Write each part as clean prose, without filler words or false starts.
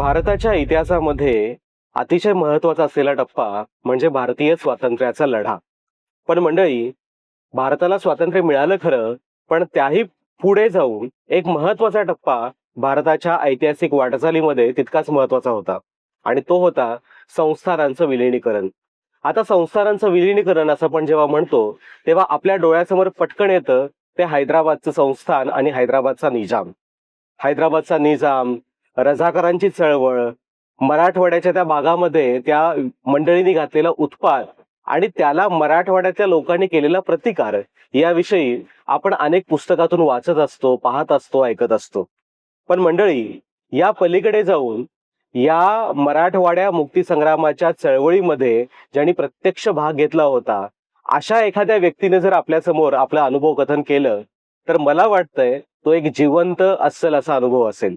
भारताच्या इतिहासामध्ये अतिशय महत्वाचा असलेला टप्पा म्हणजे भारतीय स्वातंत्र्याचा लढा. पण मंडळी, भारताला स्वातंत्र्य मिळालं खरं, पण त्याही पुढे जाऊन एक महत्वाचा टप्पा भारताच्या ऐतिहासिक वाटचालीमध्ये तितकाच महत्वाचा होता आणि तो होता संस्थानांचं विलिनीकरण. आता संस्थानांचं विलिनीकरण असं पण जेव्हा म्हणतो तेव्हा आपल्या डोळ्यासमोर पटकन येतं ते हैदराबादचं संस्थान आणि हैदराबादचा निजाम. हैदराबादचा निजाम, रझाकारांची चळवळ, मराठवाड्याच्या त्या भागामध्ये त्या मंडळींनी घातलेला उत्पात आणि त्याला मराठवाड्यातल्या लोकांनी केलेला प्रतिकार याविषयी आपण अनेक पुस्तकातून वाचत असतो, पाहत असतो, ऐकत असतो. पण मंडळी, या पलीकडे जाऊन या मराठवाड्या मुक्ती संग्रामाच्या चळवळीमध्ये ज्यांनी प्रत्यक्ष भाग घेतला होता अशा एखाद्या व्यक्तीने जर आपल्या समोर आपलं अनुभव कथन केलं तर मला वाटतंय तो एक जिवंत अस्सल असा अनुभव असेल.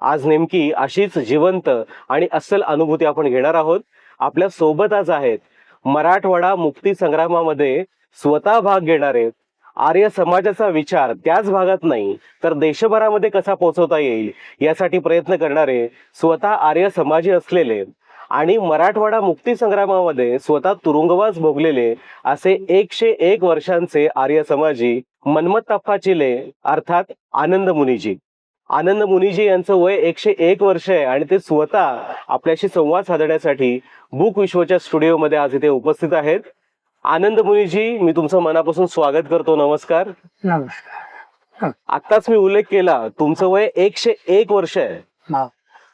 आज नेमकी अशीच जिवंत आणि अस्सल अनुभूती आपण घेणार आहोत. आपल्या सोबत आज आहेत मराठवाडा मुक्ती संग्रामामध्ये स्वतः भाग घेणारे, आर्य समाजाचा विचार त्याच भागात नाही तर देशभरामध्ये कसा पोहोचवता येईल यासाठी प्रयत्न करणारे, स्वतः आर्य समाजी असलेले आणि मराठवाडा मुक्ती संग्रामामध्ये स्वतः तुरुंगवास भोगलेले असे 101 वर्षांचे आर्य समाजी मन्मथप्पा चिले अर्थात आनंद मुनीजी. आनंद मुनीजी यांचं वय 101 वर्ष आहे आणि ते स्वतः आपल्याशी संवाद साधण्यासाठी बुक विश्वच्या स्टुडिओमध्ये आज इथे उपस्थित आहेत. आनंद मुनीजी, मी तुमचं मनापासून स्वागत करतो. नमस्कार. नमस्कार. आत्ताच मी उल्लेख केला तुमचं वय 101 वर्ष आहे.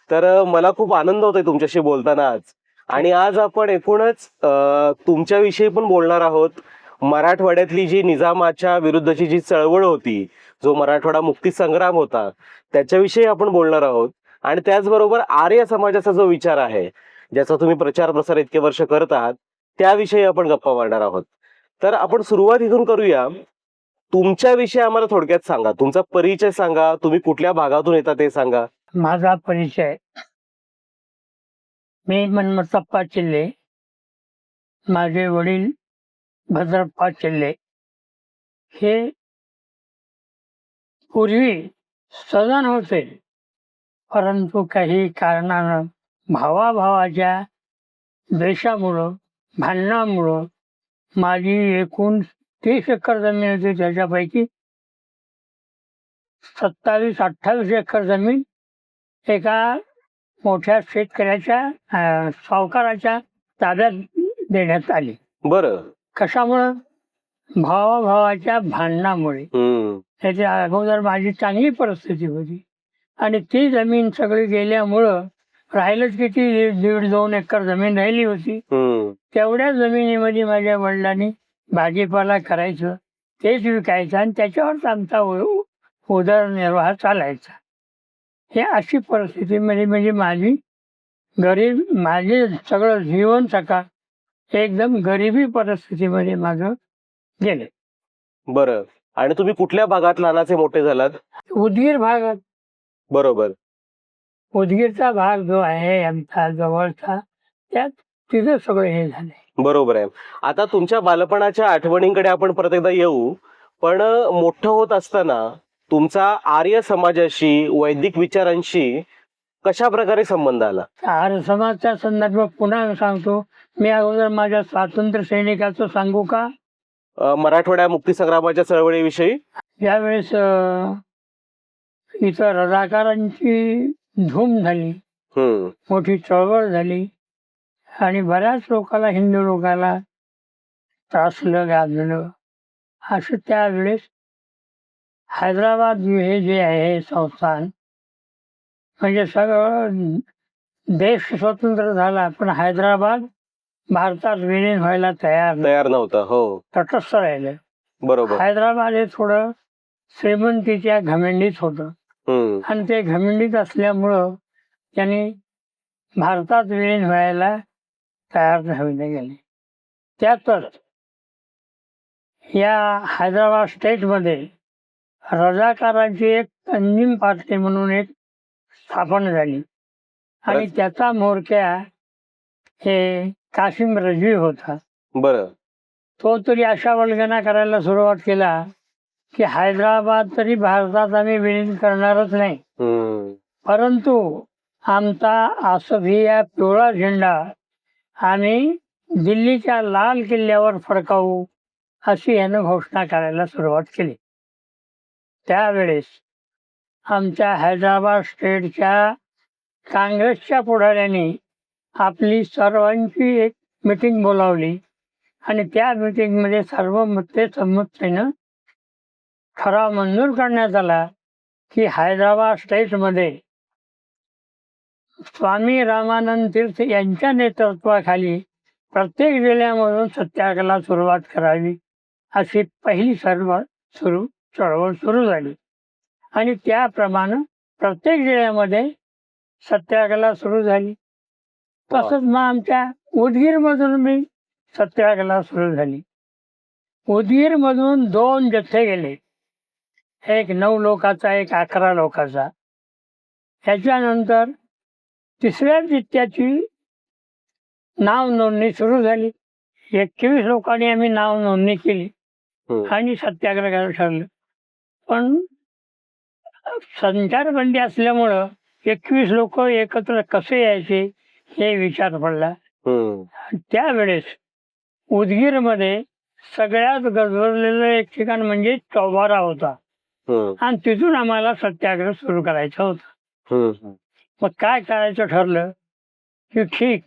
तर मला खूप आनंद होतोय तुमच्याशी बोलताना आज. आणि आज आपण एकूणच तुमच्याविषयी पण बोलणार आहोत. मराठवाड्यातली जी निजामाच्या विरुद्धची जी चळवळ होती, जो मराठवाडा मुक्ती संग्राम होता, त्याच्याविषयी आपण बोलणार आहोत. आणि त्याचबरोबर आर्य समाजाचा जो विचार आहे, ज्याचा तुम्ही प्रचार प्रसार इतके वर्ष करत आहात, त्याविषयी आपण गप्पा मारणार आहोत. तर आपण सुरुवात इथून करूया. तुमच्याविषयी आम्हाला थोडक्यात सांगा, तुमचा परिचय सांगा, तुम्ही कुठल्या भागातून येता ते सांगा. माझा परिचय, मी मन्मथप्पा चिल्ले, माझे वडील भद्रप्पा चिल्ले हे पूर्वी सदन होते, परंतु काही कारणानं भावाभावाच्या द्वेषामुळं, भांडणामुळं माझी एकूण 30 एकर जमीन होती, त्याच्यापैकी 27-28 एकर जमीन एका मोठ्या शेतकऱ्याच्या सावकाराच्या ताब्यात देण्यात आली. बरं. कशामुळं? भावाभावाच्या भांडणामुळे. त्याच्या अगोदर माझी चांगली परिस्थिती होती आणि ती जमीन सगळी गेल्यामुळं राहिलंच किती, 1.5-2 एकर जमीन राहिली होती. तेवढ्या जमिनीमध्ये माझ्या वडिलांनी भाजीपाला करायचं, तेच विकायचं आणि त्याच्यावरच आमचा उदरनिर्वाह चालायचा. हे अशी परिस्थिती म्हणजे माझी गरीब, माझे सगळं जीवन सकाळ एकदम गरिबी परिस्थितीमध्ये माझं गेले. बरं. आणि तुम्ही कुठल्या भागात लहानाचे मोठे झालात? उदगीर भागात. बरोबर. उदगीरचा भाग जो आहे आमचा जवळचा, त्यात तिथे सगळं हे झाले. बरोबर आहे. आता तुमच्या बालपणाच्या आठवणींकडे आपण परत एकदा येऊ. पण मोठं होत असताना तुमचा आर्य समाजाशी, वैदिक विचारांशी कशा प्रकारे संबंध आला? आर्य समाजच्या संदर्भात पुन्हा सांगतो. मी अगोदर माझ्या स्वातंत्र्य सैनिकाचं सांगू का? मराठवाड्या मुक्ती संग्रामाच्या चळवळीविषयी. यावेळेस इथं रझाकारांची धूम झाली, मोठी चळवळ झाली आणि बऱ्याच लोकांना, हिंदू लोकांना त्रासलं, गाजलं. असं त्यावेळेस हैदराबाद हे जे आहे संस्थान, म्हणजे सगळं देश स्वतंत्र झाला पण हैदराबाद भारतात विलीन व्हायला तयार नव्हता. हो, तटस्थ राहिलं. बरोबर. हैदराबाद हे थोडं श्रीमंतीच्या घमेंडीत होतं आणि ते घमेंडीत असल्यामुळं त्यांनी भारतात विलीन व्हायला तयार होईना गेले. त्यातच या हैदराबाद स्टेटमध्ये रझाकारांची एक तंजीम पार्टी म्हणून एक स्थापन झाली आणि त्याचा म्होरक्या हे कासिम रजवी होता. बरं. तो तरी अशा वल्गना करायला सुरुवात केला की हैदराबाद तरी भारतात आम्ही विलीन करणारच नाही, परंतु आमचा आसफिया पिवळा झेंडा आम्ही दिल्लीच्या लाल किल्ल्यावर फडकावू अशी यानं घोषणा करायला सुरुवात केली. त्यावेळेस आमच्या हैदराबाद स्टेटच्या काँग्रेसच्या पुढाऱ्यांनी आपली सर्वांची एक मीटिंग बोलावली आणि त्या मीटिंगमध्ये संमतीनं ठराव मंजूर करण्यात आला की हैदराबाद स्टेटमध्ये स्वामी रामानंद तीर्थ यांच्या नेतृत्वाखाली प्रत्येक जिल्ह्यामधून सत्याग्रहाला सुरुवात करावी अशी पहिली चळवळ सुरू झाली आणि त्याप्रमाणे प्रत्येक जिल्ह्यामध्ये सत्याग्रहाला सुरू झाली. तसंच मग आमच्या उदगीरमधून मी सत्याग्रहाला सुरू झाली. उदगीरमधून 2 जथ्थे गेले, एक 9 लोकाचा, एक 11 लोकाचा. त्याच्यानंतर तिसऱ्या जथ्याची नाव नोंदणी सुरू झाली. 21 लोकांनी आम्ही नाव नोंदणी केली आणि सत्याग्रह करायला ठरलं. पण संचारबंदी असल्यामुळं 21 लोक एकत्र कसे यायचे हे विचार पडला. त्यावेळेस उदगीरमध्ये सगळ्यात गजबजलेलं एक ठिकाण म्हणजे चौबारा होता आणि तिथून आम्हाला सत्याग्रह सुरू करायचा होता. मग काय करायचं ठरलं की ठीक,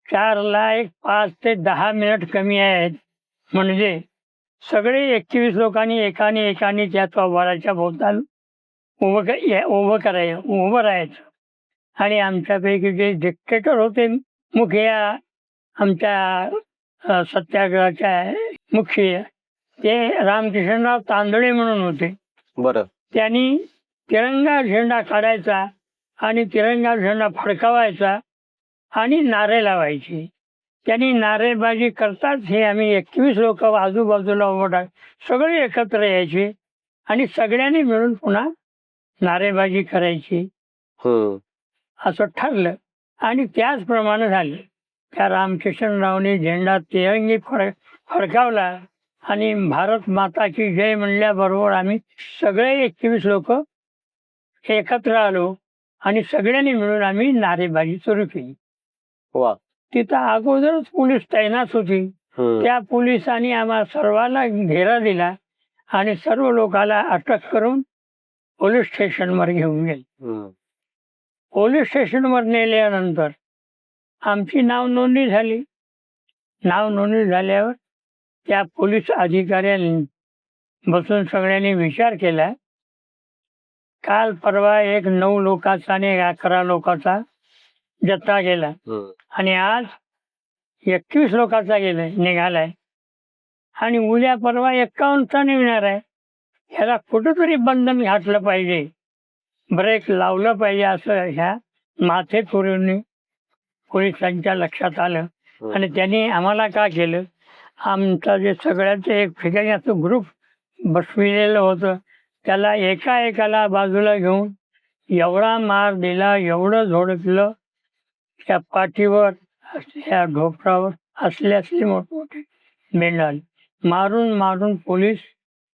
4ला 5 ते 10 मिनिट कमी आहेत म्हणजे सगळे 21 लोकांनी एकाने त्या चौबाराच्या भोवताल उभं राहायचं आणि आमच्यापैकी जे डिक्टेटर होते, मुखिया, आमच्या सत्याग्रहाच्या मुख्य, ते रामकिशनराव तांदळे म्हणून होते. बरं. त्यांनी तिरंगा झेंडा काढायचा आणि तिरंगा झेंडा फडकावायचा आणि नारे लावायचे. त्यांनी नारेबाजी करताच हे आम्ही 21 लोक आजूबाजूला उभं सगळे एकत्र यायचे आणि सगळ्यांनी मिळून पुन्हा नारेबाजी करायची असं ठरलं आणि त्याचप्रमाणे झालं. त्या रामकिशनरावने झेंडा तिरंगी फडकावला आणि भारत माता की जय म्हणल्याबरोबर आम्ही सगळे 21 लोक एकत्र आलो आणि सगळ्यांनी मिळून आम्ही नारेबाजी सुरू केली. तिथं अगोदरच पोलीस तैनात होती. त्या पोलिसांनी आम्हाला सर्वांना घेरा दिला आणि सर्व लोकांना अटक करून पोलीस स्टेशनवर घेऊन गेले. पोलीस स्टेशनवर नेल्यानंतर आमची नाव नोंदणी झाली. नाव नोंदणी झाल्यावर त्या पोलीस अधिकाऱ्यांनी बसून सगळ्यांनी विचार केला. काल परवा एक 9 लोकाचा आणि 11 लोकाचा जत्था गेला आणि आज 21 लोकाचा निघालाय आणि उद्या परवा 51चा निघणार आहे. ह्याला कुठंतरी बंधन घातलं पाहिजे, ब्रेक लावलं पाहिजे असं ह्या माथेपुरींनी पोलिसांच्या लक्षात आलं आणि त्यांनी आम्हाला काय केलं, आमचं जे सगळ्यांचं एक ठिकाणी असं ग्रुप बसविलेलं होतं, त्याला एकाला बाजूला घेऊन एवढा मार दिला, एवढं झोडपलं, त्या पाठीवर, ह्या ढोपरावर असले मोठमोठे बेंड आले. मारून पोलीस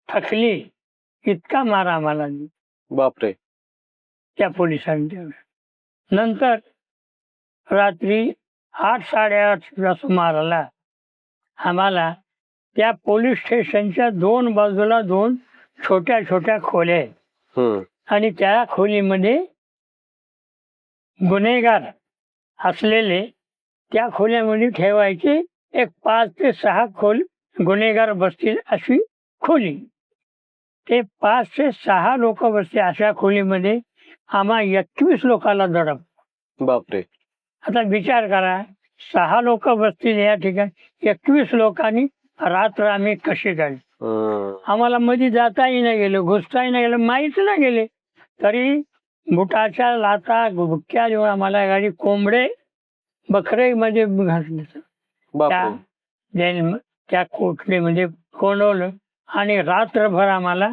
थकली, इतका मार आम्हाला दिला. बापरे. त्या पोलिसांनी नंतर रात्री 8-8:30 सुमाराला आम्हाला त्या पोलीस स्टेशनच्या 2 बाजूला 2 छोट्या खोल्या आहेत आणि त्या खोलीमध्ये गुन्हेगार असलेले त्या खोल्यामध्ये ठेवायचे. एक 5 ते 6 गुन्हेगार बसतील अशी खोली. ते 5 ते 6 लोक बसते अशा खोलीमध्ये आम्हा 21 लोकांना दडप. बापरे. आता विचार करा, 6 लोक बसतील या ठिकाणी, 21 लोकांनी रात्र आम्ही कशी काढली. आम्हाला मध्ये जाताही नाही गेलं, घुसताही नाही गेलं, माहीत नाही गेले, तरी बुटाच्या लाता गुटक्या देऊन आम्हाला गाडी कोंबडे बकरे मध्ये घातले. त्या कोठडीमध्ये कोंडवलं आणि रात्रभर आम्हाला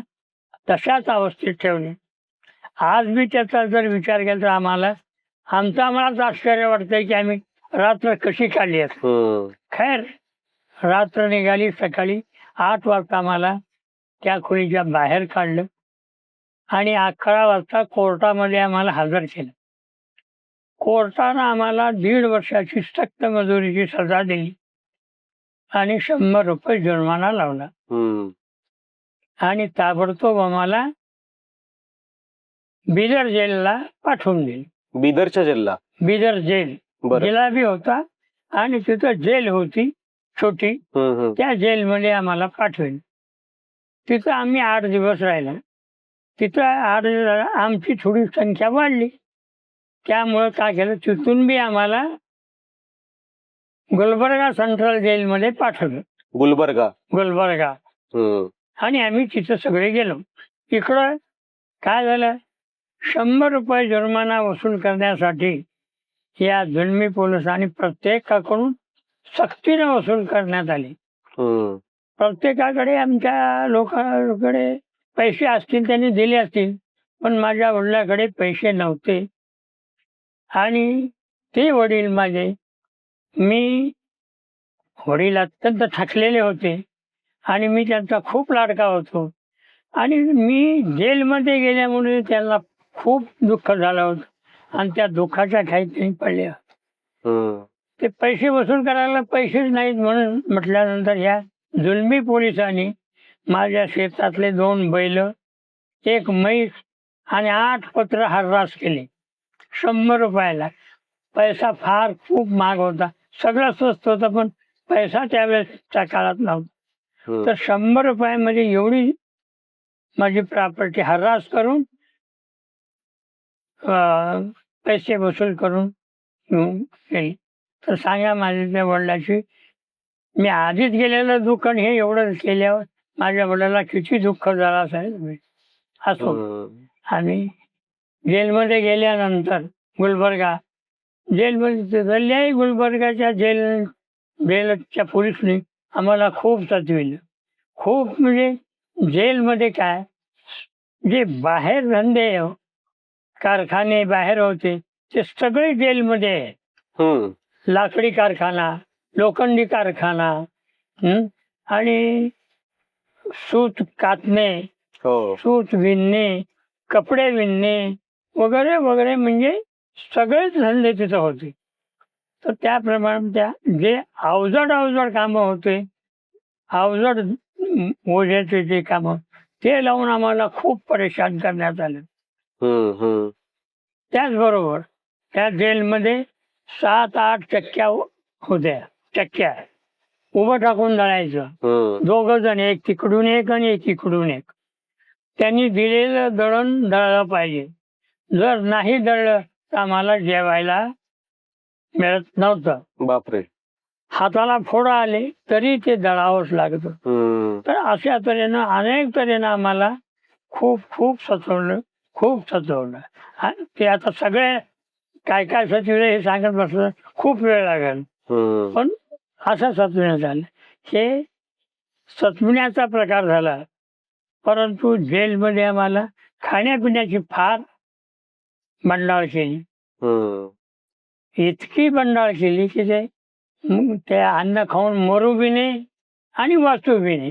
तशाच अवस्थेत ठेवले. आज मी त्याचा जर विचार केला तर आम्हालाच आश्चर्य वाटतंय की आम्ही रात्र कशी काढली असं. खैर, रात्र निघाली. सकाळी 8 वाजता आम्हाला त्या खोलीच्या बाहेर काढलं आणि 11 वाजता कोर्टामध्ये आम्हाला हजर केलं. कोर्टानं आम्हाला 1.5 वर्षाची सक्त मजुरीची सजा दिली आणि 100 रुपये जुर्माना लावला हम्म. आणि ताबडतोब आम्हाला बिदर जेलला पाठवून दिले. बिदरच्या जेलला. बिदर जेल बरं. जिलाबी होता आणि तिथं जेल होती छोटी, त्या जेलमध्ये आम्हाला पाठवले. तिथं आम्ही 8 दिवस राहिलो. तिथं 8 दिवस आमची थोडी संख्या वाढली. त्यामुळं काय केलं, तिथून बी आम्हाला गुलबर्गा सेंट्रल जेलमध्ये पाठवलं. गुलबर्गा. गुलबर्गा. हम्म. आणि आम्ही तिथं सगळे गेलो. इकडं काय झालं, 100 रुपये जुर्माना वसूल करण्यासाठी या जुलमी पोलिसांनी प्रत्येकाकडून सक्तीने वसूल करण्यात आली. हम्म. प्रत्येकाकडे आमच्या लोकांकडे पैसे असतील त्यांनी दिले असतील, पण माझ्या वडिलांकडे पैसे नव्हते. आणि ते वडील माझे, वडील अत्यंत थकलेले होते आणि मी त्यांचा खूप लाडका होतो. आणि मी जेलमध्ये गेल्यामुळे त्यांना खूप दुःख झालं होतं आणि त्या दुःखाच्या खाईत पडले. ते पैसे वसूल करायला पैसेच नाहीत म्हणून म्हटल्यानंतर ह्या जुलमी पोलिसांनी माझ्या शेतातले 2 बैल, 1 म्हैस आणि 8 पत्र हर्रास केले 100 रुपयाला. पैसा फार खूप महाग होता. सगळं स्वस्त होतं पण पैसा त्यावेळेसच्या काळात नव्हता. तर 100 रुपयामध्ये एवढी माझी प्रॉपर्टी हर्रास करून पैसे वसूल करून केली. तर सांगा माझ्या त्या वडिलाची, मी आधीच गेलेलं दुःख आणि हे एवढं केल्यावर माझ्या वडिलाला किती दुःख झालं असेल. असो. आणि जेलमध्ये गेल्यानंतर गुलबर्गा जेलमध्ये जल्ल्याही गुलबर्गाच्या जेलच्या पोलिसने आम्हाला खूप सतविलं. खूप म्हणजे जेलमध्ये काय, जे बाहेर धंदे कारखाने बाहेर होते ते सगळे जेलमध्ये आहेत. लाकडी कारखाना, लोखंडी कारखाना, आणि सूत कातणे, सूत विणणे, कपडे विणणे वगैरे वगैरे, म्हणजे सगळेच धंदे तिथं होते. तर त्याप्रमाणे त्या जे अवजड कामं होते, अवजड ओझ्याचे जे कामं, ते लावून आम्हाला खूप परेशान करण्यात आले. त्याचबरोबर त्या जेलमध्ये 7-8 चक्क्या होत्या. चक्क्या उभं टाकून दळायचं. 2 जण, एक तिकडून एक आणि एक इकडून एक. त्यांनी दिलेलं दळण दळलं पाहिजे. जर नाही दळलं तर आम्हाला जेवायला मिळत नव्हतं. बापरे. हाताला फोड आले तरी ते दळावंच लागतं. तर अशा तऱ्हेनं अनेक तऱ्हेनं आम्हाला खूप खूप सतवलं. ते आता सगळे काय काय सचविलं हे सांगत बसलं खूप वेळ लागेल. पण असं सचविण्यात आलं. हे सचविण्याचा प्रकार झाला. परंतु जेलमध्ये आम्हाला खाण्यापिण्याची फार बंडाळ केली. इतकी बंडाळ केली की ते अन्न खाऊन मरू बी नाही आणि वाचू बी नाही.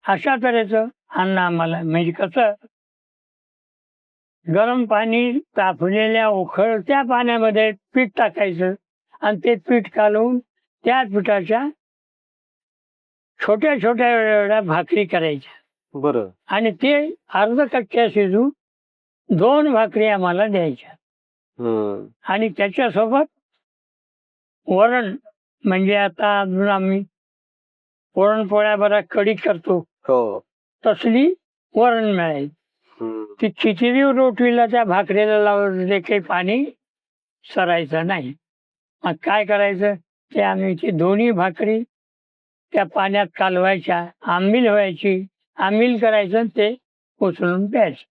अशा तऱ्हेचं अन्न आम्हाला, म्हणजे कसं, गरम पाणी तापलेल्या उकळत्या पाण्यामध्ये पीठ टाकायचं आणि ते पीठ कालवून त्या पिठाच्या छोट्या छोट्या वेळा भाकरी करायच्या. बरं. आणि ते अर्ध कच्च्या शिजून 2 भाकरी आम्हाला द्यायच्या. आणि त्याच्यासोबत वरण, म्हणजे आता अजून आम्ही पुरणपोळ्या बरा कढी करतो तसली वरण मिळायची. ती खिचडी रोटीला त्या भाकरीला लावले काही पाणी सरायचं नाही. मग काय करायचं, ते आम्ही ती दोन्ही भाकरी त्या पाण्यात कालवायच्या, आंबील व्हायची, आंबील करायचं, ते उचलून प्यायचं.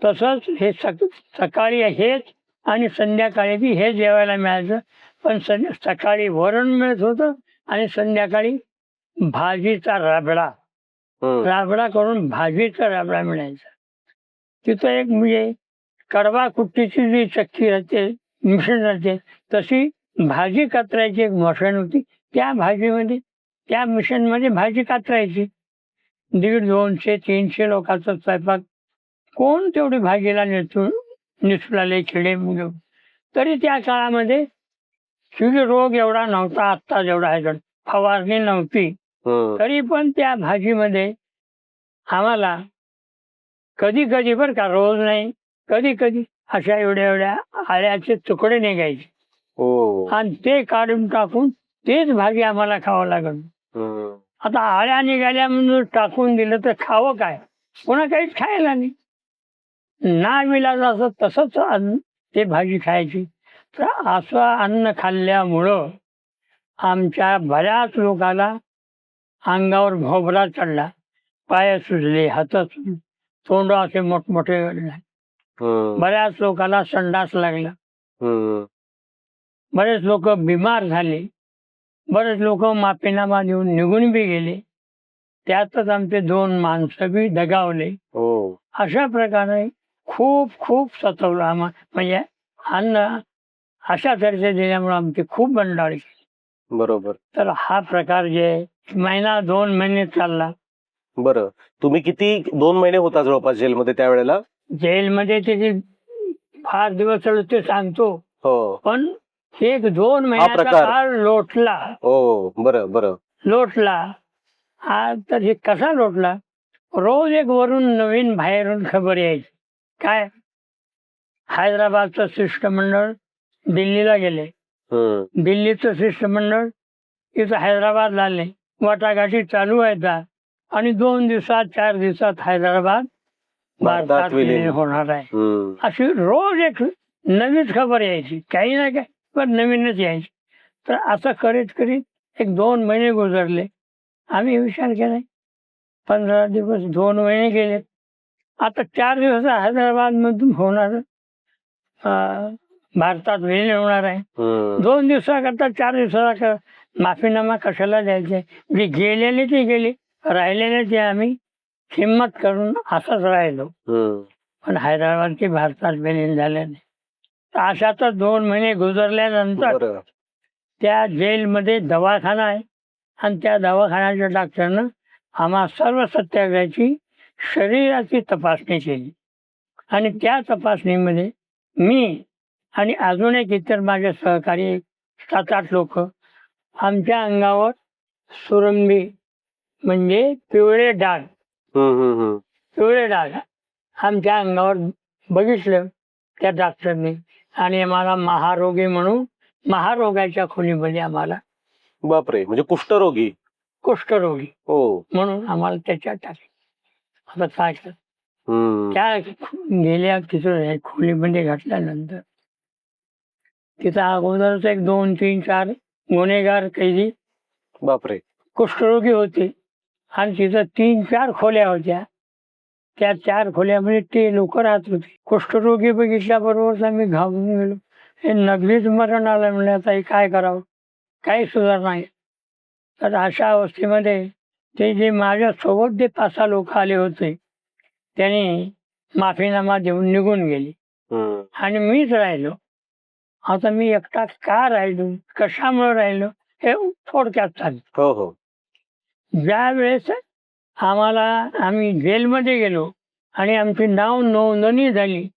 तसंच हे सकाळी हेच आणि संध्याकाळी बी हे जेवायला मिळायचं. पण सकाळी वरण मिळत होतं आणि संध्याकाळी भाजीचा राबडा करून भाजीचा राबडा मिळायचा. तिथं एक म्हणजे कडवा कुट्टीची जी चक्की राहते, मिशन राहते, तशी भाजी कातरायची एक मशीन होती. त्या मिशनमध्ये भाजी कातरायची. 150, 200, 300 लोकांचा स्वयंपाक कोण तेवढी भाजीला नेतो निसुलाले किडे मुळे. तरी त्या काळामध्ये रोग एवढा नव्हता आत्ता जेवढा आहे. फवारणी नव्हती, तरी पण त्या भाजीमध्ये आम्हाला कधी कधी बरं का, रोज नाही, कधी कधी अशा एवढ्या एवढ्या आळ्याचे तुकडे निघायचे आणि ते काढून टाकून तेच भाजी आम्हाला खावं लागत. आता आळ्या निघाल्या म्हणून टाकून दिलं तर खावं काय, पुन्हा काहीच खायला नाही. नाविलाज असं तसंच अन्न ते भाजी खायची. तर असं अन्न खाल्ल्यामुळं आमच्या बऱ्याच लोकाला अंगावर भोबरा चढला, पाय सुजले, हात सुजले, तोंड असे मोठमोठे झाले. बऱ्याच लोकाला संडास लागला, बरेच लोक बिमार झाले, बरेच लोक माफीनामा देऊन निघून बी गेले. त्यातच आमचे 2 माणसं बी दगावले. अशा प्रकारे खूप खूप सतवलं आम्हाला. म्हणजे अन्न अशा तऱ्हेचे दिल्यामुळे आमची खूप बंडाळी केली. बरोबर. तर हा प्रकार जे 1-2 महिने चालला. बरं, तुम्ही किती 2 महिने होता जवळपास जेलमध्ये त्यावेळेला? जेलमध्ये त्याचे फार दिवस चालू ते सांगतो, पण 1-2 महिन्याचा प्रकार. काळ लोटला. बरं बरं. लोटला हा. तर हे कसा लोटला, रोज एक वरून नवीन बाहेरून खबर यायची. काय, हैदराबादचं शिष्टमंडळ दिल्लीला गेले, दिल्लीचं शिष्टमंडळ इथं हैदराबादला आले, वाटाघाटी चालू आहेत आणि 2 दिवसात 4 दिवसात हैदराबाद भारतात विलीन होणार आहे. अशी रोज एक नवीच खबर यायची, काही ना काही पण नवीनच यायची. तर असं करीत करीत 1-2 महिने गुजरले. आम्ही विचार केला 15 दिवस 2 महिने गेले, आता 4 दिवस हैदराबाद मधून होणार भारतात विलीन होणार आहे. 2 दिवसाकरता 4 दिवसाचा माफीनामा कशाला द्यायचे. जे गेलेले ते गेले, राहिलेले ते आम्ही हिम्मत करून असंच राहिलो. पण हैदराबादची भारतात विलीन झाले नाही. तर अशातच 2 महिने गुजरल्यानंतर त्या जेलमध्ये दवाखाना आहे आणि त्या दवाखान्याच्या डॉक्टरनं आम्हा सर्व सत्याग्रहाची शरीराची तपासणी केली आणि त्या तपासणीमध्ये मी आणि अजून एक इतर माझे सहकारी 7-8 लोक, आमच्या अंगावर सुरंबी म्हणजे पिवळे डाग, पिवळे डाग आमच्या अंगावर बघितलं त्या डॉक्टरने आणि आम्हाला महारोगी म्हणून महारोगाच्या खोलीमध्ये आम्हाला. बापरे, म्हणजे कुष्ठरोगी. कुष्ठरोगी म्हणून आम्हाला त्याच्यात टाकले. आता काय कर, त्या गेल्या तिथं खोलीमध्ये घातल्यानंतर तिथं अगोदरच 1, 2, 3, 4 गुन्हेगार कैदी बापरे कुष्ठरोगी होते आणि तिथं 3-4 खोल्या होत्या. त्या 4 खोल्यामध्ये ते लोक राहत होते. कुष्ठरोगी बघितल्याबरोबर आम्ही घाबरून गेलो. हे नगरीच मरण आलं म्हणजे आता हे काय करावं, काही सुधार नाही. तर अशा अवस्थेमध्ये ते जे माझ्यासोबत जे 5-6 लोक आले होते त्यांनी माफीनामा देऊन निघून गेले आणि मीच राहिलो. आता मी एकटा का राहिलो, कशामुळे राहिलो हे थोडक्यात सांगतो. ज्या वेळेस आम्ही जेलमध्ये गेलो आणि आमची नाव नोंदणी झाली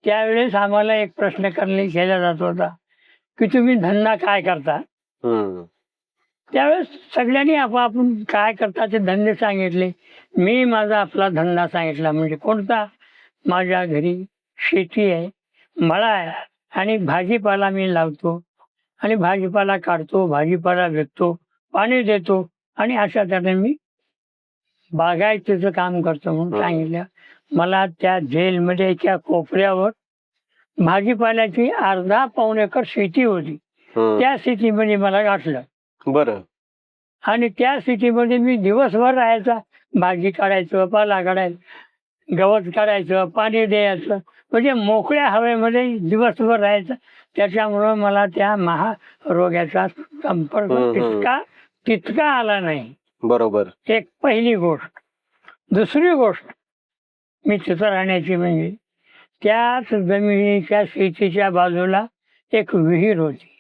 त्यावेळेस आम्हाला एक प्रश्न केला जात होता की तुम्ही धंदा काय करता. त्यावेळेस सगळ्यांनी आपण काय करता ते धंदे सांगितले. मी माझा आपला धंदा सांगितला. म्हणजे कोणता, माझ्या घरी शेती आहे, मळा आहे आणि भाजीपाला मी लावतो आणि भाजीपाला काढतो, भाजीपाला विकतो, पाणी देतो आणि अशा तऱ्हेने मी बागायतीचं काम करतो म्हणून सांगितलं. मला त्या जेलमध्ये एका कोपऱ्यावर भाजीपाल्याची 1/2-पाऊण एकर शेती होती. त्या शेतीमध्ये मला गाठलं. बरं. आणि त्या शेतीमध्ये मी दिवसभर राहायचा, भाजी काढायचं, पाला काढायचं, गवत काढायचं, पाणी द्यायचं, म्हणजे मोकळ्या हवेमध्ये दिवसभर राहायचं. त्याच्यामुळं मला त्या महारोगाचा संपर्क तितका आला नाही. बरोबर. एक पहिली गोष्ट. दुसरी गोष्ट मी तिथं राहण्याची म्हणजे त्याच जमिनीच्या शेतीच्या बाजूला एक विहीर होती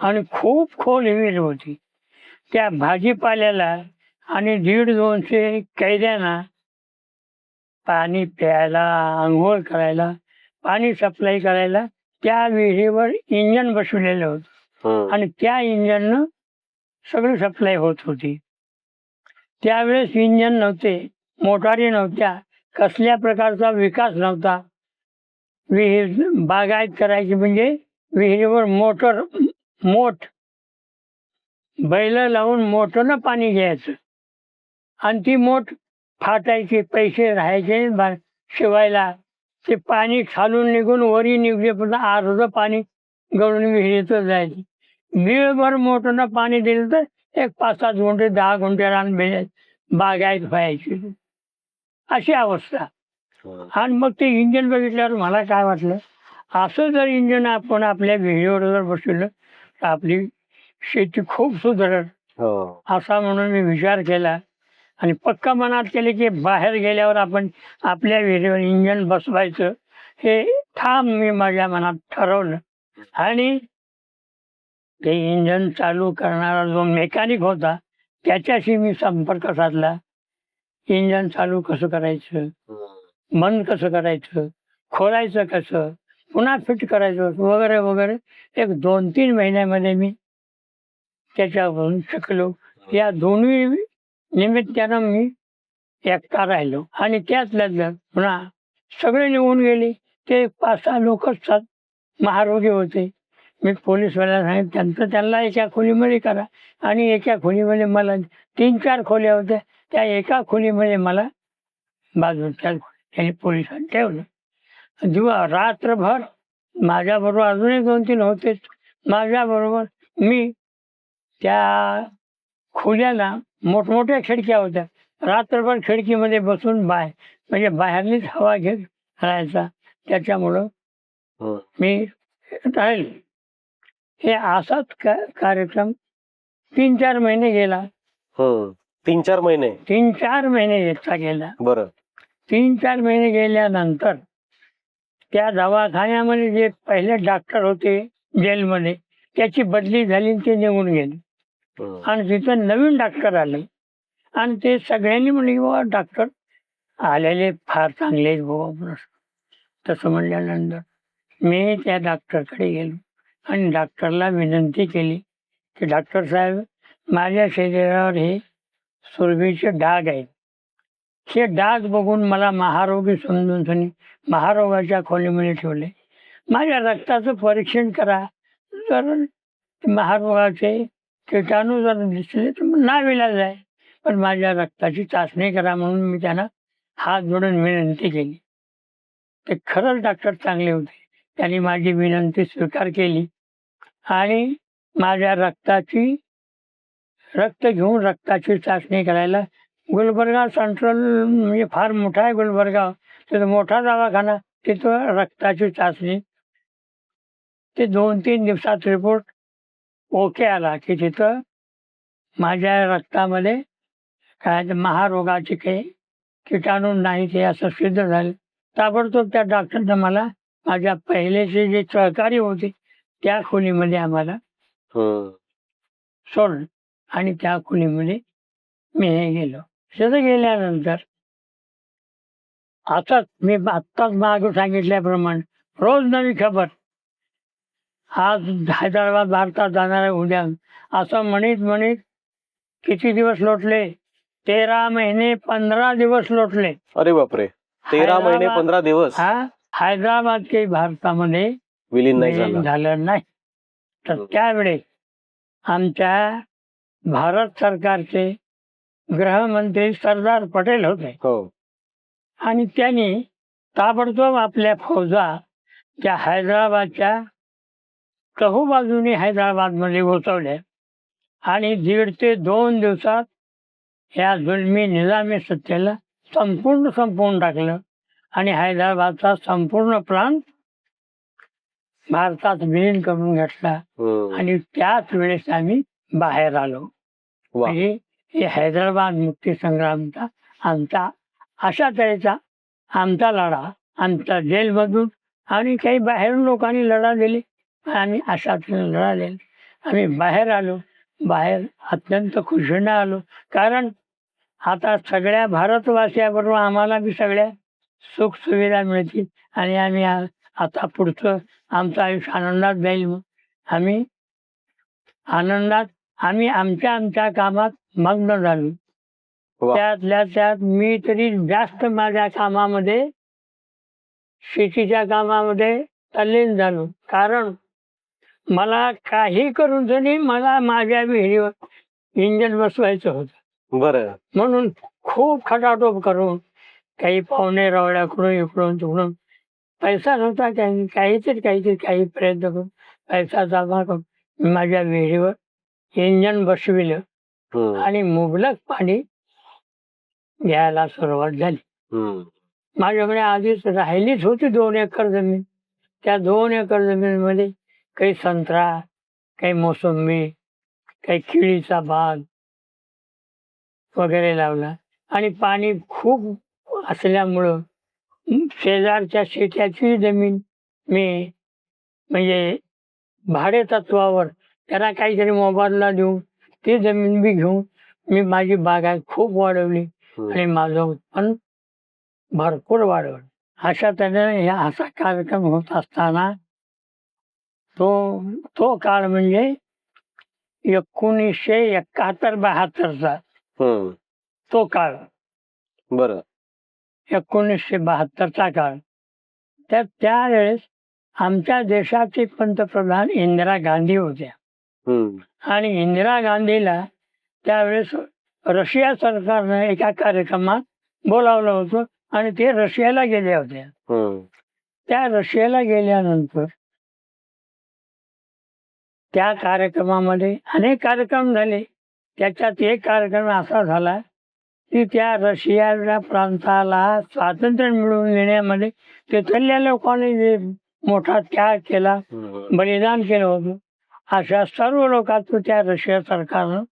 आणि खूप खोल विहीर होती. त्या भाजीपाल्याला आणि 150-200 कैद्यांना पाणी प्यायला, आंघोळ करायला पाणी सप्लाय करायला त्या विहिरीवर इंजन बसवलेलं होतं आणि त्या इंजननं सगळं सप्लाय होत होती. त्यावेळेस इंजन नव्हते, मोटारी नव्हत्या, कसल्या प्रकारचा विकास नव्हता. विहीर बागायत करायची म्हणजे विहिरीवर मोठ बैल लावून मोटरनं पाणी घ्यायचं आणि ती मोठ फाटायची, पैसे राहायचे शिवायला. ते पाणी खालून निघून वरी निघेपर्यंत अर्ध पाणी गळून विहिरीतच जायचं. वीळभर मोटरनं पाणी दिलं तर एक 5-7 गुंठे 10 गुंठे रान बागायत व्हायची. अशी अवस्था. आणि मग ते इंजिन बघितल्यावर मला काय वाटलं, असं जर इंजिन आपण आपल्या विहिरीवर जर बसवलं तर आपली शेती खूप सुधारेल. असा म्हणून मी विचार केला आणि पक्का मनात केले की बाहेर गेल्यावर आपण आपल्या विहिरीवर इंजिन बसवायचं, हे ठाम मी माझ्या मनात ठरवलं. आणि ते इंजिन चालू करणारा जो मेकॅनिक होता त्याच्याशी मी संपर्क साधला. इंजिन चालू कसं करायचं, बंद कसं करायचं, खोलायचं कसं, पुन्हा फिट करायचं वगैरे वगैरे. एक 2-3 महिन्यामध्ये मी त्याच्यावरून शिकलो. या दोन्ही निमित्तानं मी एकटा राहिलो आणि त्यातल्या पुन्हा सगळे निघून गेले. ते 5-6 लोकच महारोगी होते. मी पोलीसवाल्याला सांगितलं त्यांना एका खोलीमध्ये करा आणि एका खोलीमध्ये मला 3-4 खोल्या होत्या, त्या एका खोलीमध्ये मला बाजूच्या त्यांनी पोलिसांनी ठेवलं. रात्रभर माझ्याबरोबर अजूनही 2-3 होतेच. माझ्याबरोबर मी त्या खोल्याला मोठमोठ्या खिडक्या होत्या. रात्रभर खिडकीमध्ये बसून म्हणजे बाहेरनीच हवा घेत राहायचा. त्याच्यामुळं मी राहिले. हे असाच कार्यक्रम 3-4 महिने गेला. 3-4 महिने 3-4 महिने याचा गेला. बरं. 3-4 महिने गेल्यानंतर त्या दवाखान्यामध्ये जे पहिले डॉक्टर होते जेलमध्ये, त्याची बदली झाली, ते निघून गेले आणि तिथं नवीन डॉक्टर आले. आणि ते सगळ्यांनी म्हणले की बाबा डॉक्टर आलेले फार चांगले आहेत बाबा. तसं म्हणल्यानंतर मी त्या डॉक्टरकडे गेलो आणि डॉक्टरला विनंती केली की डॉक्टर साहेब, माझ्या शरीरावर हे सुरभीचे डाग आहेत. हे डाग बघून मला महारोगी समजून महारोगाच्या खोलीमध्ये ठेवले. माझ्या रक्ताचं परीक्षण करा, जर महारोगाचे किटाणू जर दिसले तर नाविलाज आहे, पण माझ्या रक्ताची चाचणी करा म्हणून मी त्यांना हात जोडून विनंती केली. ते खरंच डॉक्टर चांगले होते. त्यांनी माझी विनंती स्वीकार केली आणि माझ्या रक्त घेऊन रक्ताची चाचणी करायला गुलबर्गा सेंट्रल म्हणजे फार मोठा आहे गुलबर्गा, तिथं मोठा दवाखाना, तिथं रक्ताची चाचणी. ते 2-3 दिवसात रिपोर्ट ओके आला की तिथं माझ्या रक्तामध्ये काय महारोगाचे काही किटाणू नाही ते असं सिद्ध झालं. ताबडतोब त्या डॉक्टरनं मला माझ्या पहिलेचे जे सहकारी होते त्या खोलीमध्ये आम्हाला सोडलं आणि त्या खोलीमध्ये मी गेलो. तिथं गेल्यानंतर मी आत्ताच मागं सांगितल्याप्रमाणे रोज नवी खबर, आज हैदराबाद भारतात जाणार आहे, उद्या, असं म्हणत किती दिवस लोटले? 13 महिने 15 दिवस लोटले. अरे बापरे, 13 महिने 15 दिवस. हैदराबाद काही भारतामध्ये विलीन नाही झालं नाही. तर त्यावेळेस आमच्या भारत सरकारचे गृहमंत्री सरदार पटेल होते आणि त्यांनी ताबडतोब आपल्या फौजा त्या हैदराबादच्या चहूबाजूने हैदराबादमध्ये घुसवल्या आणि 1.5 ते 2 दिवसात ह्या जुलमी निजामी सत्तेला संपूर्ण टाकलं आणि हैदराबादचा संपूर्ण प्रांत भारतात विलीन करून घेतला. आणि त्याच वेळेस आम्ही बाहेर आलो. म्हणजे हे हैदराबाद मुक्ती संग्रामचा आमचा अशा तऱ्हेचा आमचा लढा, आमचा जेलमधून आणि काही बाहेरून लोकांनी लढा दिले, आम्ही अशा तऱ्हेने लढा दिला. आम्ही बाहेर आलो. बाहेर अत्यंत खुशीनं आलो, कारण आता सगळ्या भारतवासियाबरोबर आम्हाला बी सगळ्या सुखसुविधा मिळतील आणि आम्ही आता पुढचं आमचं आयुष्य आनंदात जाईल. मग आम्ही आनंदात आम्ही आमच्या आमच्या कामात मग्न झालो. वा. त्यातल्या त्यात मी तरी जास्त माझ्या कामामध्ये, शेतीच्या कामामध्ये तल्लीन झालो. कारण मला काही करून तरी मला माझ्या विहिरीवर इंजन बसवायचं होतं. बरं. म्हणून खूप खटाटोप करून काही पाहुणे रावळ्याकडून इकडून तिकडून पैसा नव्हता, काही प्रयत्न करून पैसा जमा करून मी माझ्या विहिरीवर इंजन बसविलं हम्म. आणि मुबलक पाणी घ्यायला सुरुवात झाली. हम्म. माझ्याकडे आधीच राहिलीच होती 2 एकर जमीन. त्या 2 एकर जमिनीमध्ये काही संत्रा, काही मोसंबी, काही केळीचा बाग वगैरे लावला आणि पाणी खूप असल्यामुळं शेजारच्या शेताची जमीन मी म्हणजे भाडे तत्वावर त्याला काहीतरी मोबदला देऊन ती जमीन बी घेऊन मी माझी बागायत खूप वाढवली आणि माझं उत्पन्न भरपूर वाढवलं. अशा तऱ्हेने असा कार्यक्रम होत असताना तो काळ म्हणजे 1971-72चा हम्म. तो काळ. बरं. 1972चा काळ. त्यावेळेस आमच्या देशाचे पंतप्रधान इंदिरा गांधी होत्या हम्म. आणि इंदिरा गांधीला त्यावेळेस रशिया सरकारनं एका कार्यक्रमात बोलावलं होतं आणि ते रशियाला गेल्या होत्या. हम्म. त्या रशियाला गेल्यानंतर त्या कार्यक्रमामध्ये अनेक कार्यक्रम झाले. त्याच्यात एक कार्यक्रम असा झाला की त्या रशिया प्रांताला स्वातंत्र्य मिळवून देण्यामध्ये तिथल्या लोकांनी जे मोठा त्याग केला, बलिदान केलं होतं, अशा सर्व लोकांचं त्या रशिया सरकारनं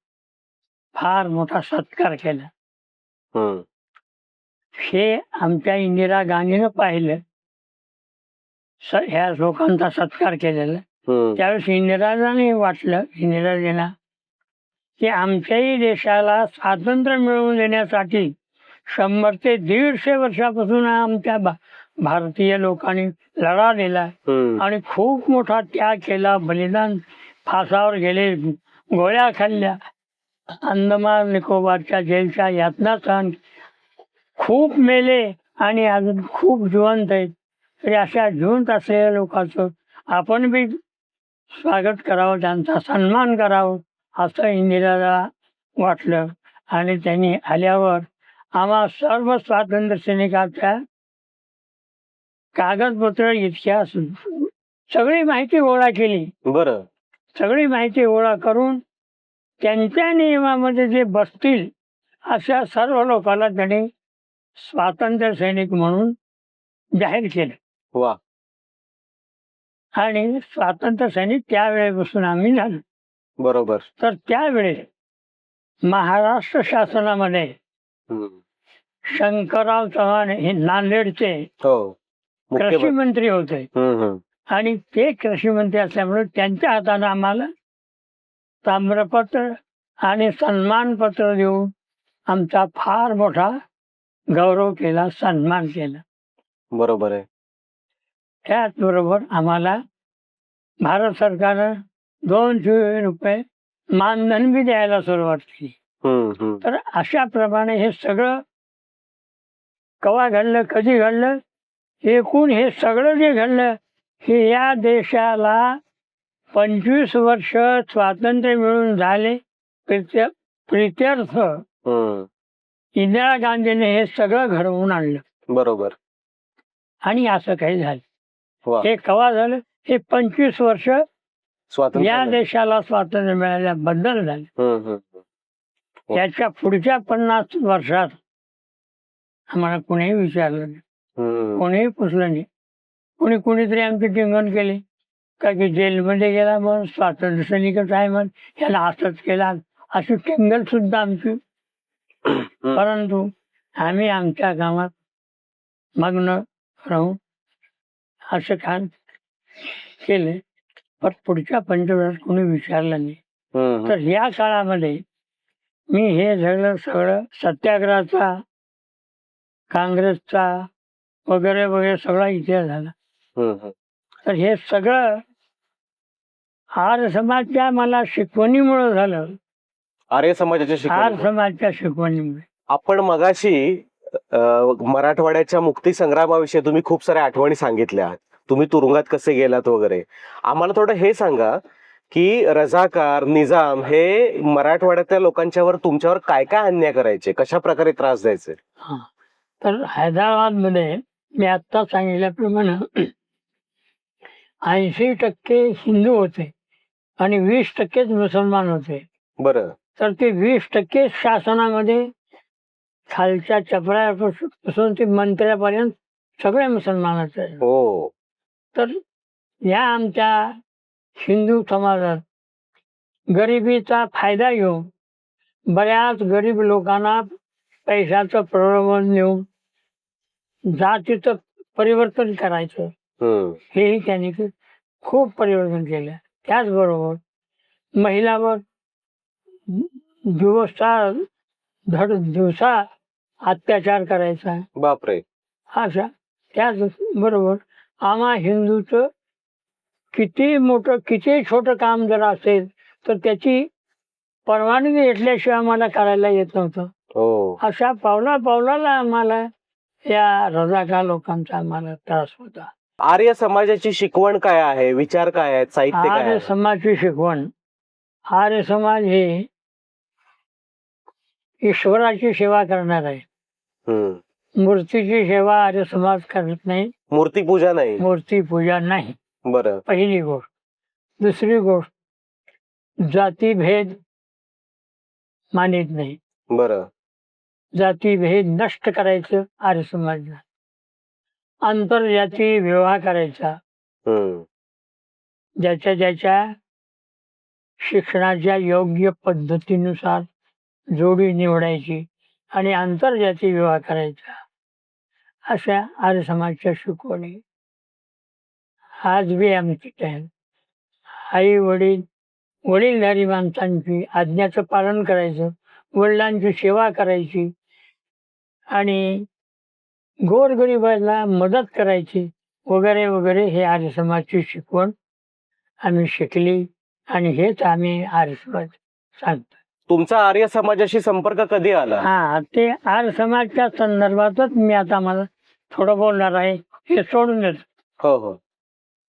फार मोठा सत्कार केला. हम्म. हे आमच्या इंदिरा गांधीनं पाहिलं ह्या लोकांचा सत्कार केलेला. त्यावेळेस इंदिराजींना की आमच्याही देशाला स्वातंत्र्य मिळवून देण्यासाठी 100 ते 150 वर्षापासून आमच्या भारतीय लोकांनी लढा दिला आणि खूप मोठा त्याग केला, बलिदान, फासावर गेले, गोळ्या खाल्ल्या, अंदमान निकोबारच्या जेलच्या यातना सहन, खूप मेले आणि अजून खूप जिवंत आहेत. तरी अशा जिवंत असलेल्या लोकांचं आपण बी स्वागत करावं, त्यांचा सन्मान करावं असं इंदिराला वाटलं आणि त्यांनी आल्यावर आम्हा सर्व स्वातंत्र्य सैनिकांच्या कागदपत्र इतक्या सगळी माहिती गोळा केली. बरं. सगळी माहिती गोळा करून त्यांच्या नियमामध्ये जे बसतील अशा सर्व लोकांना त्यांनी स्वातंत्र्य सैनिक म्हणून जाहीर केलं. वा. आणि स्वातंत्र्य सैनिक त्यावेळेपासून आम्ही झालो. बरोबर. तर त्यावेळेस महाराष्ट्र शासनामध्ये शंकरराव चव्हाण हे नांदेडचे कृषी मंत्री होते आणि ते कृषी मंत्री असल्यामुळे त्यांच्या हाताने आम्हाला ताम्रपत्र आणि सन्मानपत्र देऊन आमचा फार मोठा गौरव केला, सन्मान केला. बरोबर आहे. त्याचबरोबर आम्हाला भारत सरकारनं 200 रुपये मानधन बी द्यायला सुरुवात केली. तर अशा प्रमाणे हे सगळं केव्हा घडलं, कधी घडलं, एकूण हे सगळं जे घडलं हे या देशाला 25 वर्ष स्वातंत्र्य मिळून झाले प्रित्यर्थ इंदिरा गांधीने हे सगळं घडवून आणलं. बरोबर. आणि असं काही झालं. हे केव्हा झालं? हे 25 वर्ष या देशाला स्वातंत्र्य मिळाल्याबद्दल झाले. त्याच्या पुढच्या 50 वर्षात आम्हाला कोणीही विचारलं नाही, कोणीही पुसलं नाही. कुणीतरी आमची टिंगण केली का की जेलमध्ये गेला मग स्वातंत्र्य सैनिकच आहे मग ह्याला असंच केला, अशी टिंगल सुद्धा आमची. परंतु आम्ही आमच्या कामात मग्न राहून असं काम केले. पण पुढच्या 25 वर्षात कोणी विचारलं नाही. तर या काळामध्ये मी हे सगळं सत्याग्रहाचा, काँग्रेसचा वगैरे वगैरे सगळा इतिहास झाला. हम्म. तर हे सगळं आर्य समाजच्या मला शिकवणीमुळे झालं. आर्य समाजाच्या आर्य शिकवणी. समाजच्या शिकवणीमुळे. आपण मगाशी मराठवाड्याच्या मुक्ती संग्रामाविषयी तुम्ही खूप साऱ्या आठवणी सांगितल्या. तुम्ही तुरुंगात कसे गेलात वगैरे. आम्हाला थोडं हे सांगा की रझाकार निजाम हे मराठवाड्यातल्या लोकांच्यावर तुमच्यावर काय काय अन्याय करायचे, कशा प्रकारे त्रास द्यायचे. हा. तर हैदराबादमध्ये मी आत्ता सांगितल्याप्रमाणे 80% हिंदू होते आणि 20%च मुसलमान होते. बरं. तर ते 20% शासनामध्ये खालच्या चपरापासून ते मंत्र्यापर्यंत सगळे मुसलमानाचे. हो. तर या आमच्या हिंदू समाजात गरिबीचा फायदा घेऊन बऱ्याच गरीब लोकांना पैशाचं प्रलोभन देऊन जातीचं परिवर्तन करायचं, हेही त्यांनी खूप परिवर्तन केलं. त्याचबरोबर महिलावर दिवसा अत्याचार करायचा. बापरे. अशा त्याचबरोबर आम्हा हिंदूचं किती छोटं काम जर असेल तर त्याची परवानगी घेतल्याशिवाय आम्हाला करायला येत नव्हतं. अशा पावलाला आम्हाला या रझाकार लोकांचा आम्हाला त्रास होता. आर्य समाजाची शिकवण काय आहे, विचार काय आहेत, साहित्य काय आर्य आहे? समाजची शिकवण. आर्य समाज हे ईश्वराची सेवा करणार आहे. मूर्तीची सेवा आर्य समाज करत नाही. मूर्तीपूजा नाही. मूर्तीपूजा नाही. बरं. पहिली गोष्ट. दुसरी गोष्ट, जातीभेद मानित नाही. बरं. जातीभेद नष्ट करायचं आर्य समाजला. आंतरजातीय विवाह करायचा. ज्याच्या शिक्षणाच्या योग्य पद्धतीनुसार जोडी निवडायची आणि आंतरजातीय विवाह करायचा. अशा आर्य समाजच्या शिकवणी आज बी आमची आहे. आई वडीलधारी माणसांची आज्ञाचं पालन करायचं, वडिलांची सेवा करायची आणि गोरगरिबाला मदत करायची वगैरे वगैरे, हे आर्य समाजची शिकवण आम्ही शिकली आणि हेच आम्ही आर्य समाज सांगतो. तुमचा आर्य समाजाशी संपर्क कधी आला? हा, ते आर्य समाजच्या संदर्भातच मी आता मला थोडं बोलणार आहे. हे सोडून देतो. हो.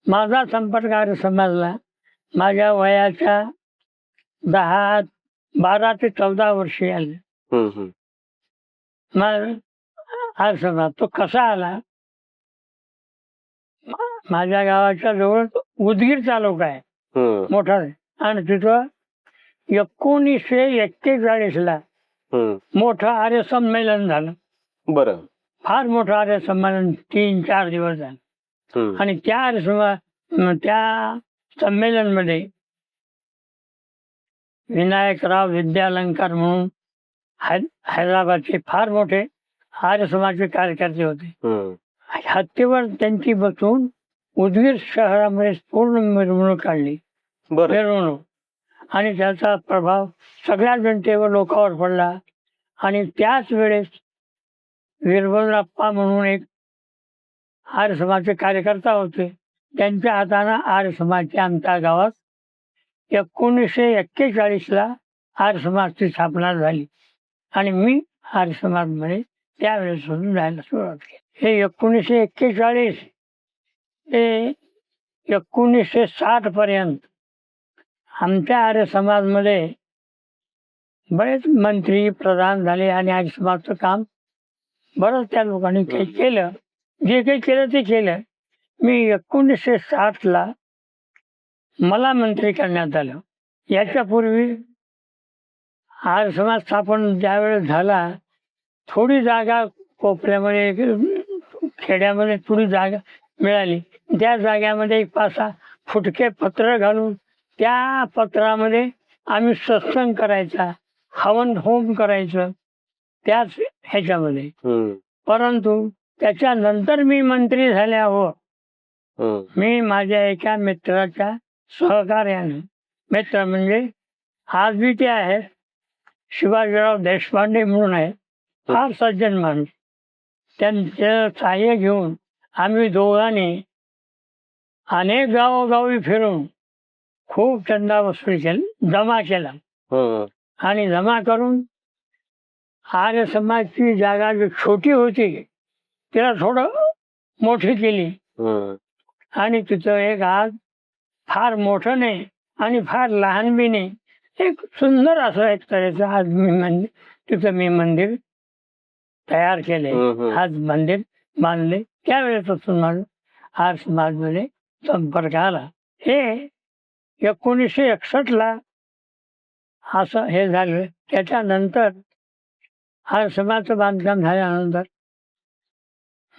माझा संपर्क आर्य समाजला माझ्या वयाच्या 12 ते 14 वर्षे आले. आर्य समाज तो कसा आला? माझ्या गावाच्या जवळ उदगीर तालुका आहे, मोठा आहे. आणि तिथं 1941ला मोठं आर्य संमेलन झालं. बरं. फार मोठं आर्य संमेलन 3-4 दिवस झालं. आणि त्या संमेलनमध्ये विनायकराव विद्यालंकार म्हणून हैदराबादचे फार मोठे आर्य समाजचे कार्यकर्ते होते. हत्तीवर त्यांची बसून उदगीर शहरामध्ये पूर्ण मिरवणूक काढली. मिरवणूक. आणि त्याचा प्रभाव सगळ्या जनतेवर लोकांवर पडला. आणि त्याच वेळेस वीरभद्रप्पा म्हणून एक आर्य समाजचे कार्यकर्ता होते. त्यांच्या हातानं आर्य समाजच्या आमच्या गावात 1941ला आर्य समाजची स्थापना झाली आणि मी आर्य समाजमध्ये त्यावेळेपासून जायला सुरुवात केली. हे 1941 ते 1960 पर्यंत आमच्या आर्य समाजमध्ये बरेच मंत्री प्रधान झाले आणि आर्य समाजचं काम बरंच त्या लोकांनी काही केलं. जे काही केलं ते केलं. मी 1960ला मला मंत्री करण्यात आलं. याच्यापूर्वी आर्य समाज स्थापन ज्यावेळेस झाला, थोडी जागा कोपऱ्यामध्ये खेड्यामध्ये थोडी जागा मिळाली. त्या जाग्यामध्ये 5-6 फुटके पत्र घालून त्या पत्रामध्ये आम्ही सत्संग करायचा, हवन होम करायचं त्याच ह्याच्यामध्ये. परंतु त्याच्यानंतर मी मंत्री झाल्यावर मी माझ्या एका मित्राच्या सहकार्याने, मित्र म्हणजे आज बी ते आहेत, शिवाजीराव देशपांडे म्हणून आहेत, फार सज्जन माणूस. त्यांचं सहाय्य घेऊन आम्ही दोघांनी अनेक गावोगावी फिरून खूप चंदा वसूल केला, जमा केला. हम्म. आणि जमा करून आर्य समाजची जागा जी छोटी होती तिला थोडं मोठी केली. हम्म. आणि तिथं एक आज फार मोठं नाही आणि फार लहान बी नाही, एक सुंदर असं एक तऱ्हेचं आज तिथं मी मंदिर तयार केले. हम्म. आज मंदिर बांधले. त्यावेळेपासून माझं आर्य समाजमध्ये संपर्क आला. हे 1961ला असं हे झालं. त्याच्यानंतर आर्य समाजचं बांधकाम झाल्यानंतर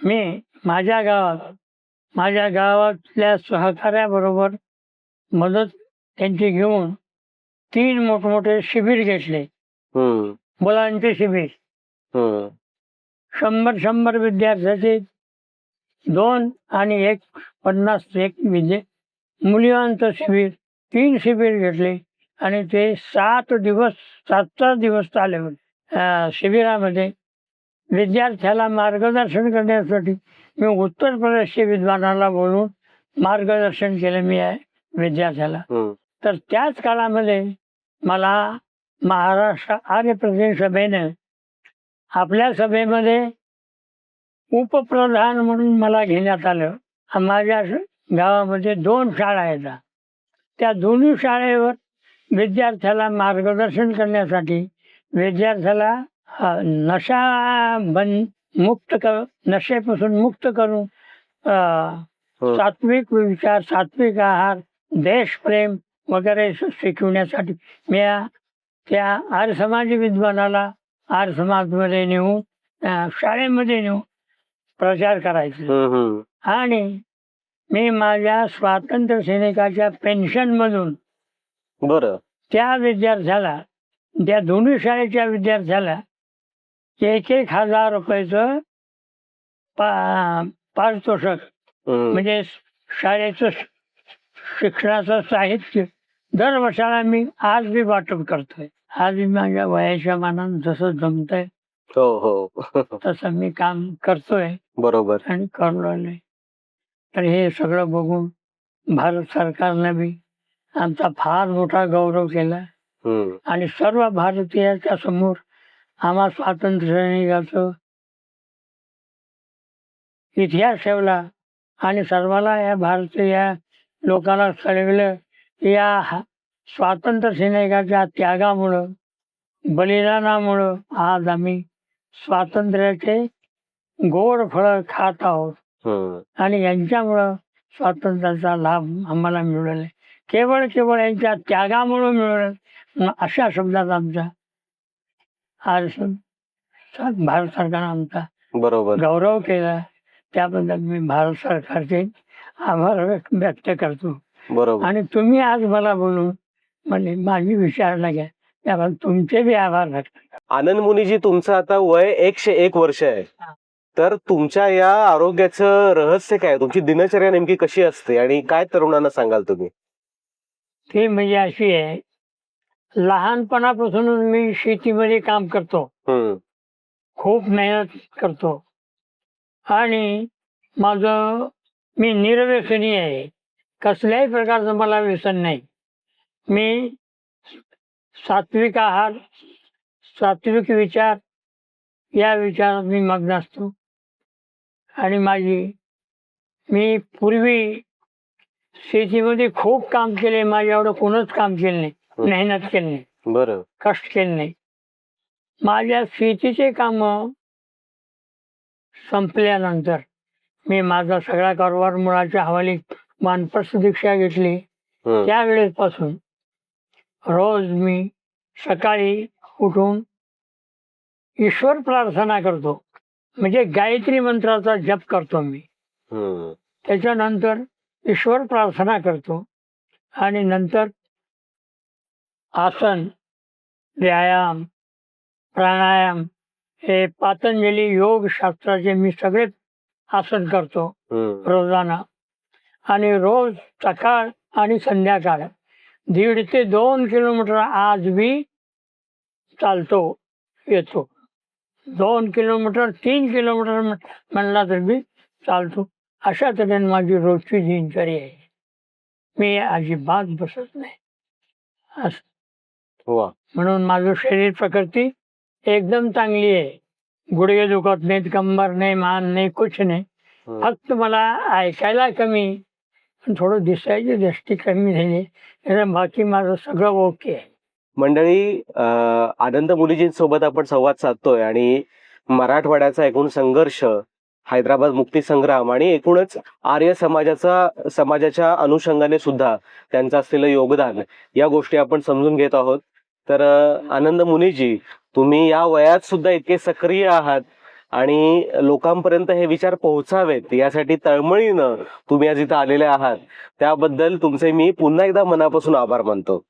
मी माझ्या गावातल्या सहकार्याबरोबर मदत त्यांची घेऊन 3 मोठमोठे शिबिर घेतले. हम्म. मुलांचे शिबिर हम्म. 100 विद्यार्थ्याचे 2 आणि 50 मुलींचं शिबिर 3 शिबिर घेतले आणि ते 7 दिवस चालले होते. शिबिरामध्ये विद्यार्थ्याला मार्गदर्शन करण्यासाठी मी उत्तर प्रदेशच्या विद्वानाला बोलून मार्गदर्शन केलं मी विद्यार्थ्याला. हम्म. तर त्याच काळामध्ये मला महाराष्ट्र आर्य प्रतिनिधी सभेनं आपल्या सभेमध्ये उपप्रधान म्हणून मला घेण्यात आलं. माझ्या गावामध्ये 2 शाळा आहेत. त्या दोन्ही शाळेवर विद्यार्थ्याला मार्गदर्शन करण्यासाठी विद्यार्थ्याला नशेपासून मुक्त करून सात्विक विचार, सात्विक आहार, देशप्रेम वगैरे शिकवण्यासाठी मी त्या आर्य समाजी विद्वानाला आर्य समाजमध्ये नेऊन शाळेमध्ये नेऊन प्रचार करायचा. आणि मी माझ्या स्वातंत्र्य सैनिकाच्या पेन्शनमधून बरं त्या विद्यार्थ्याला, त्या दोन्ही शाळेच्या विद्यार्थ्याला 1,000 रुपयाचं पारितोषिक म्हणजे शाळेचं शिक्षणाचं साहित्य दर वर्षाला मी आज बी वाटप करतोय. आज मी माझ्या वयाच्या मानानं जसं जमतंय तसं मी काम करतोय. बरोबर. आणि करू लागलोय. तर हे सगळं बघून भारत सरकारनं बी आमचा फार मोठा गौरव केला आणि सर्व भारतीयाच्या समोर आम्हा स्वातंत्र्य सैनिकाचं इतिहास ठेवला आणि सर्वांना या भारतीय लोकांना कळविलं की या स्वातंत्र्य सैनिकाच्या त्यागामुळं, बलिदानामुळं आज आम्ही स्वातंत्र्याचे गोड फळं खात आहोत आणि यांच्यामुळं स्वातंत्र्याचा लाभ आम्हाला मिळाला. केवळ यांच्या त्यागामुळं मिळालं अशा शब्दात आमचा भारत सरकारनं आमचा बरोबर गौरव केला. त्याबद्दल मी भारत सरकारचे आभार व्यक्त करतो. बरोबर. आणि तुम्ही आज मला बोलून म्हणजे माझी विचारणा घ्या त्याबद्दल तुमचे बी आभार व्यक्त. आनंद मुनीजी, तुमचं आता वय 101 वर्ष आहे. तर तुमच्या या आरोग्याचं रहस्य काय? तुमची दिनचर्या नेमकी कशी असते आणि काय तरुणांना सांगाल तुम्ही? ती म्हणजे अशी आहे, लहानपणापासून मी शेतीमध्ये काम करतो. खूप मेहनत करतो आणि मी निरव्यसनी आहे. कसल्याही प्रकारचं मला व्यसन नाही. मी सात्विक आहार, सात्विक विचार या विचारात मी मग्न असतो. आणि मी पूर्वी शेतीमध्ये खूप काम केले. माझ्या एवढं कोणच काम केलं नाही, मेहनत केली नाही, बरं, कष्ट केले नाही. माझ्या शेतीचे काम संपल्यानंतर मी माझा सगळा कारभार मुळाच्या हवाली वानप्रस्थ दीक्षा घेतली. त्यावेळेपासून रोज मी सकाळी उठून ईश्वर प्रार्थना करतो, म्हणजे गायत्री मंत्राचा जप करतो मी. त्याच्यानंतर ईश्वर प्रार्थना करतो आणि नंतर आसन, व्यायाम, प्राणायाम हे पातंजली योग शास्त्राचे मी सगळे आसन करतो रोजाना. आणि रोज सकाळ आणि संध्याकाळ 1.5 ते 2 किलोमीटर आज बी चालतो येतो. 2 किलोमीटर 3 किलोमीटर म्हणला तर बी चालतो. अशा तऱ्हेने माझी रोजची दिनचर्या आहे. मी अजिबात बसत नाही. वा. म्हणून माझं शरीर प्रकृती एकदम चांगली आहे. गुडघे दुखत नाहीत, कंबर नाही, मान नाही, कुछ नाही. हम्म. फक्त मला ऐकायला कमी, पण थोडं दिसायची दृष्टी कमी झाली. बाकी माझं सगळं ओके आहे. मंडळी, आनंद मुलीजींसोबत आपण संवाद साधतोय आणि मराठवाड्याचा एकूण संघर्ष, हैदराबाद मुक्ती संग्राम आणि एकूणच आर्य समाजाच्या अनुषंगाने सुद्धा त्यांचं असलेलं योगदान, या गोष्टी आपण समजून घेत आहोत. तर आनंद मुनीजी, तुम्ही या वयात सुद्धा इतके सक्रिय आहात आणि लोकांपर्यंत हे विचार पोहोचावेत यासाठी तळमळीनं तुम्ही आज इथं आलेले आहात, त्याबद्दल तुमचे मी पुन्हा एकदा मनापासून आभार मानतो.